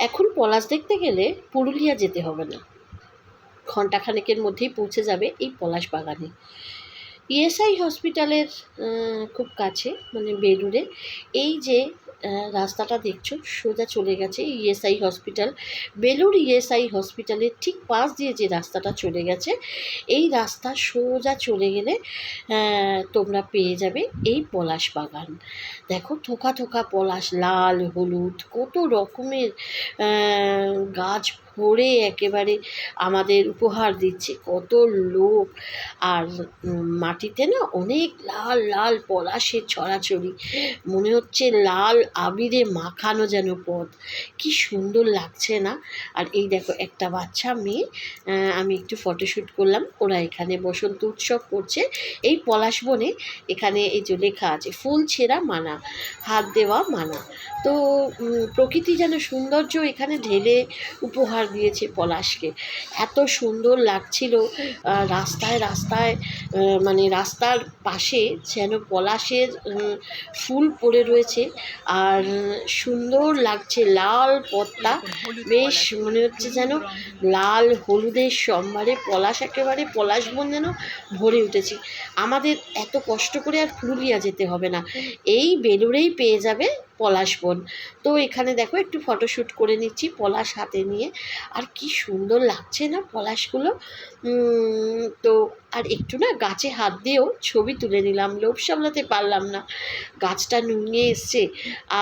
এখন পলাশ দেখতে গেলে পুরুলিয়া যেতে হবে না, ঘণ্টাখানেকের মধ্যেই পৌঁছে যাবে এই পলাশ বাগানে। ইএসআই হসপিটালের খুব কাছে, মানে বেলুড়ে। এই যে রাস্তাটা দেখছো সোজা চলে গেছে ইএসআই হসপিটাল। বেলুড় ইএসআই হসপিটালের ঠিক পাশ দিয়ে যে রাস্তাটা চলে গেছে, এই রাস্তা সোজা চলে গেলে তোমরা পেয়ে যাবে এই পলাশ বাগান। দেখো থোকা থোকা পলাশ, লাল হলুদ কত রকমের গাছ ভরে একেবারে আমাদের উপহার দিচ্ছে কত লোক। আর মাটিতে না অনেক লাল লাল পলাশের ছড়াছড়ি, মনে হচ্ছে লাল আবিরে মাখানো যেন পথ, কি সুন্দর লাগছে না। আর এই দেখো একটা বাচ্চা মেয়ে, আমি একটু ফটোশ্যুট করলাম, ওরা এখানে বসন্ত উৎসব করছে এই পলাশ বনে। এখানে এই যে লেখা আছে ফুল ছেঁড়া মানা, হাত দেওয়া মানা। তো প্রকৃতি যেন সৌন্দর্য এখানে ঢেলে উপহার দিয়েছে পলাশকে, এত সুন্দর লাগছিল। রাস্তায় রাস্তায় মানে রাস্তার পাশে যেন পলাশের ফুল পড়ে রয়েছে, আর সুন্দর লাগছে লাল পথটা, বেশ মনে হচ্ছে যেন লাল হলুদের সম্ভারে পলাশ, একেবারে পলাশ বন যেন ভরে উঠেছে। আমাদের এত কষ্ট করে আর পুরুলিয়া যেতে হবে না, এই বেলুড়েই পেয়ে যাবে পলাশ বন। তো এখানে দেখো একটু ফটোশ্যুট করে নিচ্ছি পলাশ হাতে নিয়ে, আর কি সুন্দর লাগছে না পলাশগুলো। তো আর একটু না গাছে হাত দিয়েও ছবি তুলে নিলাম, লোভ সামলাতে পারলাম না, গাছটা নুয়ে এসছে।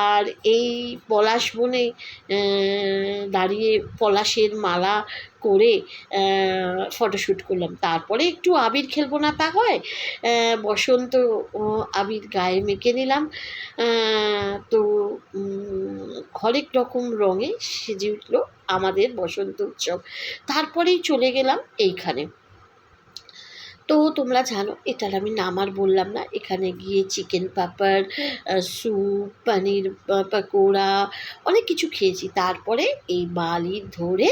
আর এই পলাশ বনে দাঁড়িয়ে পলাশের মালা করে ফটোশ্যুট করলাম। তারপরে একটু আবির খেলবো না তা হয়, বসন্ত আবির গায়ে মেখে নিলাম। তো হরেক রকম রঙে সেজে উঠলো আমাদের বসন্ত উৎসব। তারপরেই চলে গেলাম এইখানে। তো তোমরা জানো এটার আমি নাম আর বললাম না। এখানে গিয়ে চিকেন পাপড়, স্যুপ, পনির পকোড়া অনেক কিছু খেয়েছি। তারপরে এই বালি ধরে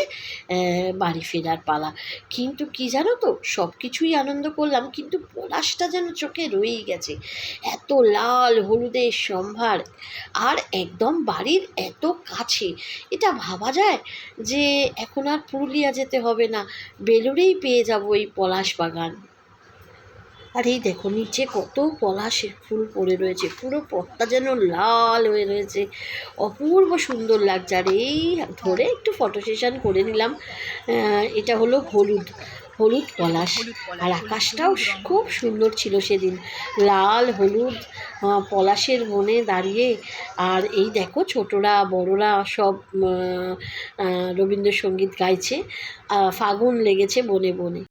বাড়ি ফেরার পালা। কিন্তু কি জানো তো, সব কিছুই আনন্দ করলাম, কিন্তু পলাশটা যেন চোখে রয়েই গেছে, এত লাল হলুদের সম্ভার, আর একদম বাড়ির এত কাছে। এটা ভাবা যায় যে এখন আর পুরুলিয়া যেতে হবে না, বেলুড়েই পেয়ে যাবো এই পলাশ বাগান। আর এই দেখো নিচে কত পলাশের ফুল পড়ে রয়েছে, পুরো পথটা যেন লাল হয়ে রয়েছে, অপূর্ব সুন্দর লাগছে। আর এই ধরে একটু ফটো সেশন করে নিলাম। এটা হলো হলুদ হলুদ পলাশ, আর আকাশটাও খুব সুন্দর ছিল সেদিন, লাল হলুদ পলাশের বনে দাঁড়িয়ে। আর এই দেখো ছোটরা বড়রা সব রবীন্দ্রসঙ্গীত গাইছে, ফাগুন লেগেছে বনে বনে।